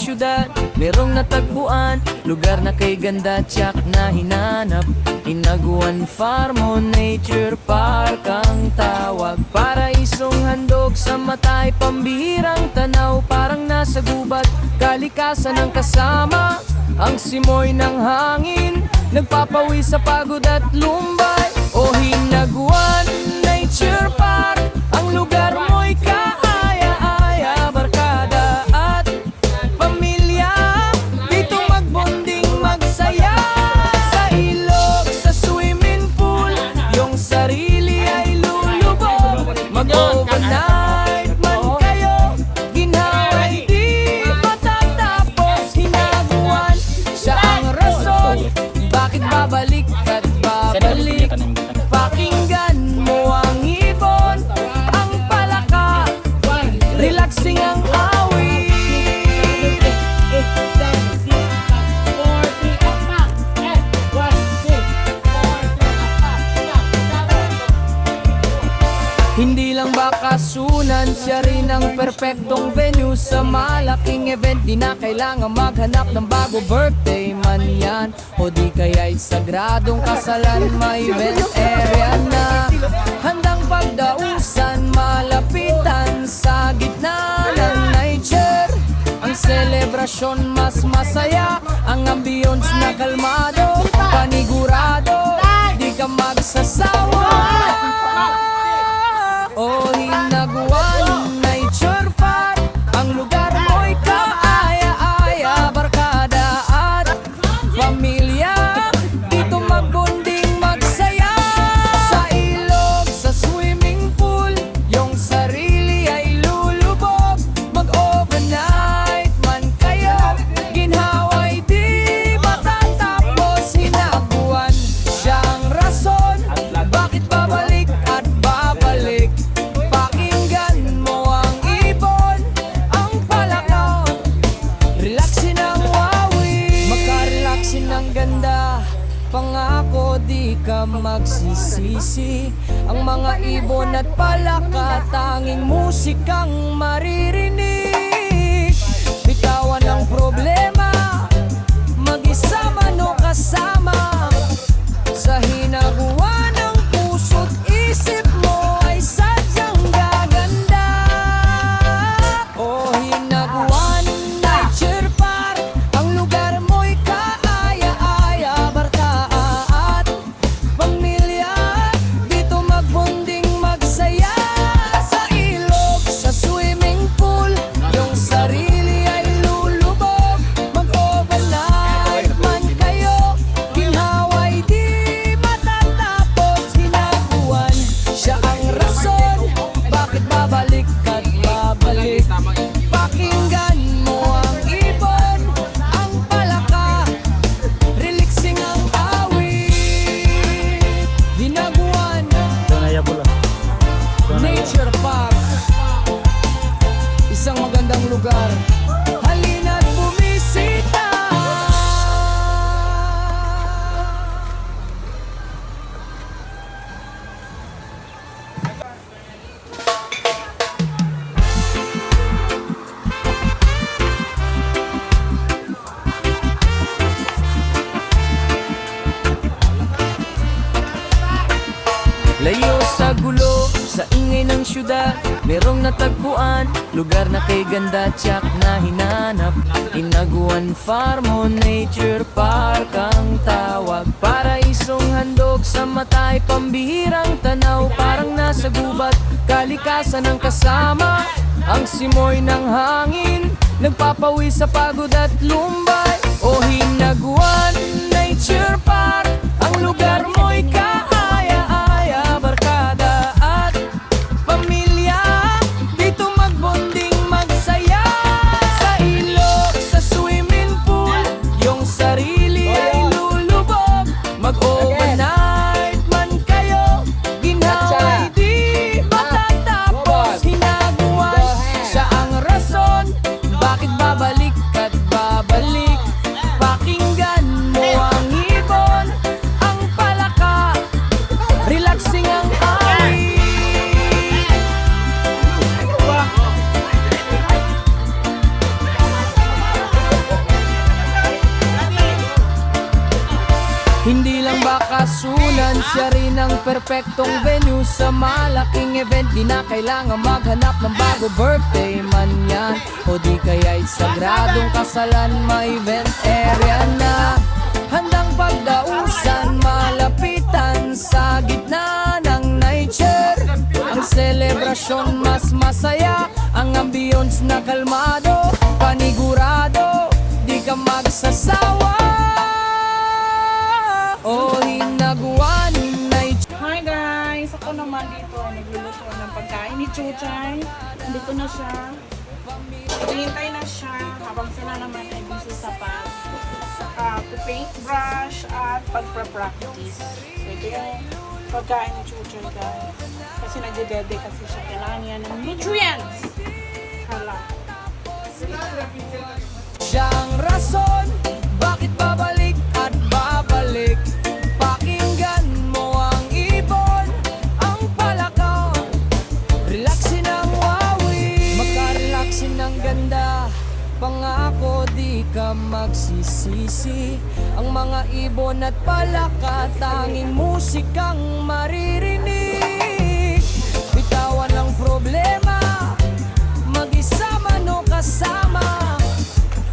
syudad, merong natagpuan, lugar na kay ganda tsak na hinanap. Hinaguan Farm o Nature Park ang tawag. Paraisong handog sa matay, pambihirang tanaw, parang nasa gubat. Kalikasan ang kasama, ang simoy ng hangin, nagpapawi sa pagod at lumbay. O Hinaguan Nature Park, ang lugar mo'y kaaya-aya, barkada at pamilya, dito magbonding, magsaya. Sa ilog, sa swimming pool, yung sarili ay lulubog. Mag-overnight man kayo, ginhaway di matatapos. Hinaguan, siya ang rason, bakit babalik at babalik. Pakinggan mo ang ibon, ang palaka, relaxing ang awit. Hindi lang bakasunan, siya rin ang perpektong venue sa malaking event. Di na kailangan maghanap ng bago, birthday man yan o di kaya'y sagradong kasalan. May event area na handang pagdausan, malapitan sa gitna ng nature. Ang selebrasyon mas masaya, ang ambience na kalmado, panigurado, di ka magsasawa. O Hinaguan Nature Park, ang lugar mo'y kaaya-aya, barkada at pamilya, dito magbonding, magsaya. Sa ilog, sa swimming pool, yung sarili ay lulubog. Mag-overnight man kayo, ginhaway di matatapos. Hinaguan, siya ang rason, bakit babalik at babalik. Pakinggan mo ang ibon, ang palaka, relaxin ang wawi. Makarelaxin ang ganda, pangako di ka magsisisi. Ang mga ibon at palaka, tanging musikang maririnig. Bitawan ang problema, mag-isa man o kasama. Sa hinaguan ang puso't isip mo ay sadyang gaganda. O Hinaguan Nature Park, ang lugar mo'y kaaya-aya, barkada at pamilya, dito magbonding, magsaya. Sa ilog, sa swimming pool, yung sarili ay lulubog. Mag-overnight man kayo, ginhaway di matatapos. Hinaguan, siya ang rason, bakit babalik at babalik. Pakinggan mo ang ibon, ang palaka, relaxing ang awit. Hinaguan Nature Park, isang magandang lugar, halina't bumisita. Layo sa gulo, sa ingay ng syudad, merong natagpuan, lugar na kay ganda tsak na hinanap. Hinaguan Farm o Nature Park ang tawag. Paraisong handog sa matay, pambihirang tanaw, parang nasa gubat. Kalikasan ang kasama, ang simoy ng hangin, nagpapawi sa pagod at lumbay. O Hinaguan Nature Park, ang lugar mo'y kaaya-aya, barkada at pamilya, dito magbonding, magsaya. Sa ilog, sa swimming pool, yung sarili ay lulubog. Mag-overnight man kayo, ginhaway di matatapos. Hinaguan, siya ang rason, bakit babalik at babalik. Pakinggan mo ang ibon, ang palaka, bakasunan, siya rin ang perpektong venue sa malaking event. Di na kailangan maghanap ng bago, birthday man yan o di kaya'y sagradong kasalan. May event area na handang pagdausan, malapitan sa gitna ng nature. Ang selebrasyon mas masaya, ang ambience na kalmado, panigurado, di ka magsasawa. O hinaguan nature. Hi guys! Ako naman dito ay nagluluto ng pagkain ni Chuchay. Dito na siya. Hintay na siya habang sila naman ay busy sa paintbrush at pagpa-practice. So ito yung pagkain ni Chuchay guys. Kasi nagdedede kasi siya. Kailangan niya ng nutrients. Hala. Siyang rason, bakit babalik at babalik? Pakinggan mo ang ibon, ang palakaw, relaxin ang wawi, magka-relaxin ang ganda. Pangako di ka magsisisi. Ang mga ibon at palaka, tanging musikang maririnig. Bitawan ang problema, mag-isa man o kasama.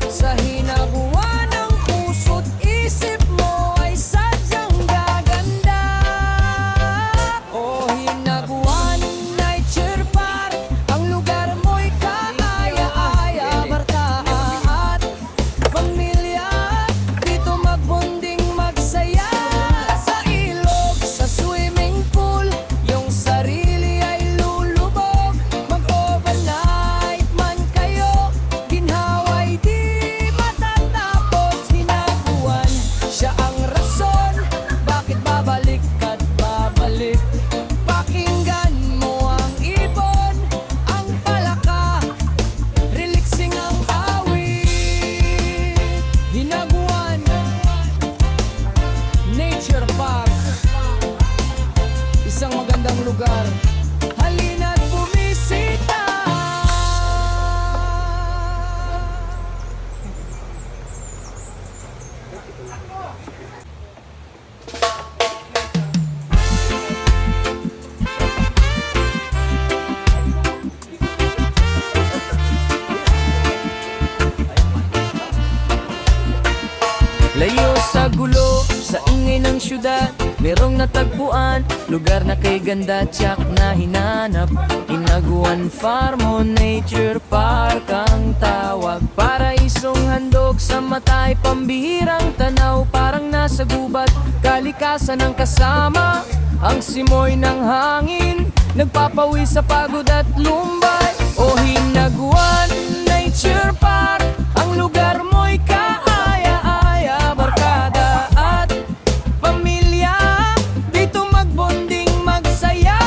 Sa hinaguan ng puso't isip mo ay sadyang gaganda. O hinaguan nature park, ang lugar mo'y kaaya-aya, barkada at pamilya. Dito magbonding, magsaya sa ilog, sa swimming pool. Yung sarili ay lulubog, mag-overnight man kayo. Ginhaway di matatapos, hinaguan. Siya ang rason, bakit babalik at babalik? Pakinggan mo ang ibon, ang palaka, relaxing ang awit. Hinaguan Nature Park, isang magandang lugar. Halina't bumisita. Layo sa gulo, sa ingay ng syudad, merong natagpuan, lugar na kay ganda, tiyak na hinanap. Hinaguan Farm o Nature Park ang tawag. Paraisong handog sa matay, pambihirang tanaw, parang nasa gubat. Kalikasan ang kasama, ang simoy ng hangin, nagpapawi sa pagod at lumbay. O hinaguan Nature Park, ang lugar mo'y kaaya-aya, barkada at pamilya. Dito magbonding, magsaya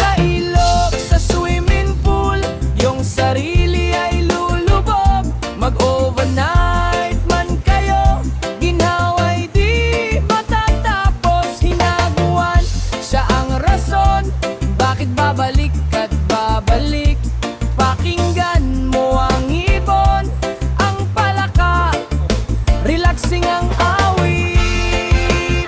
sa ilog, sa swimming pool. Yung sarili ay lulubog, mag-overnight man kayo. Ginhaway di matatapos, hinaguan. Siya ang rason, bakit babalik at babalik? Pakinggan mo ang ibon, ang palaka, relaxing ang awit.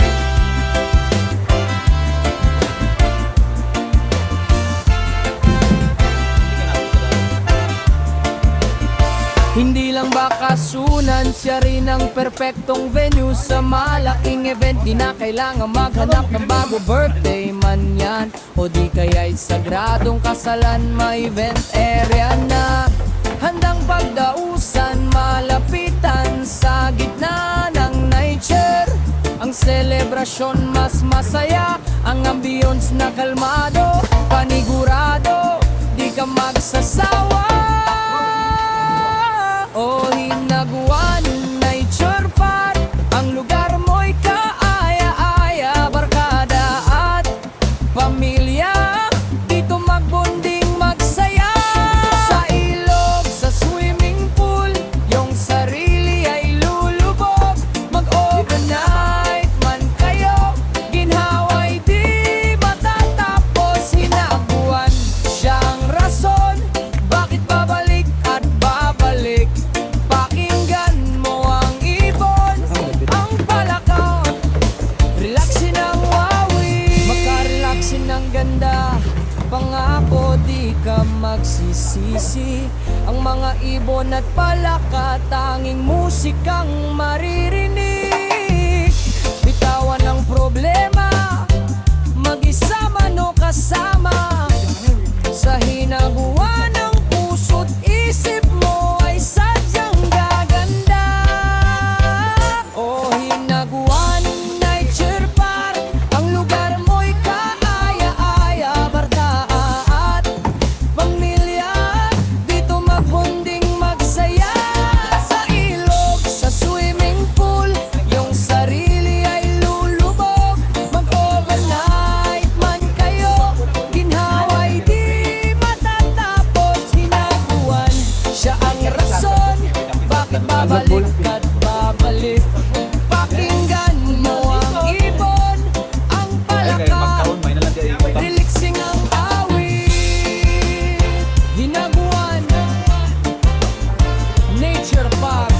Hindi lang bakasunan, siya rin ang perpektong venue sa malaking event. Di na kailangan maghanap ng bago, birthday man yan o di kaya'y sagradong kasalan. May event area na handang pagdausan, malapitan sa gitna ng nature. Ang selebrasyon mas masaya, ang ambience na kalmado, panigurado, di ka magsasawa. O hinaguan Nature Park, ang lugar mo'y kaaya-aya, barkada at pamilya. Dito magbonding, magsaya sa ilog, sa swimming pool. Yung sarili ay lulubog, mag-overnight man kayo. Ginhaway di matatapos, hinaguan. Siyang rason, bakit babalik at babalik? ibon at palaka, tanging musikang maririnig. Bitawan ang problema, mag-isa man o kasama. Sa hinaguan ng puso't isip mo ay sadyang gaganda. O hinaguan, nature park, ang lugar mo'y kaaya-aya, bardaat, pamilya, dito magbonding magsaya. Sa ilog, sa swimming pool, yung sarili ay lulubog. Mag-overnight man kayo, ginhaway di matatapos. Hinaguan, siya ang rason, bakit babalik at babalik. Pakinggan mo ang ibon, ang palaka, relaxing ang awit. Hinaguan Nature Park,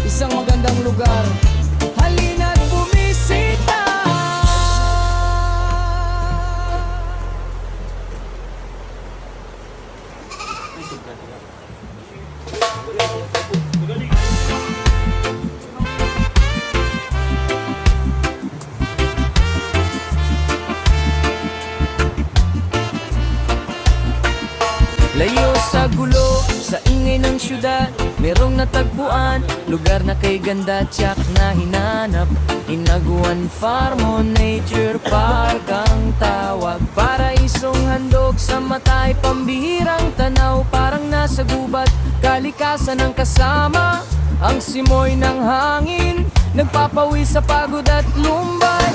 isang magandang lugar. Halina't bumisita. Layo sa gulo, sa ingay ng syudad, merong natagpuan, lugar na kay ganda tiyak na hinanap. Hinaguan Farm o Nature Park ang tawag. Paraisong handog sa matay, pambihirang tanaw, parang nasa gubat, kalikasan ang kasama. Ang simoy ng hangin, nagpapawi sa pagod at lumbay.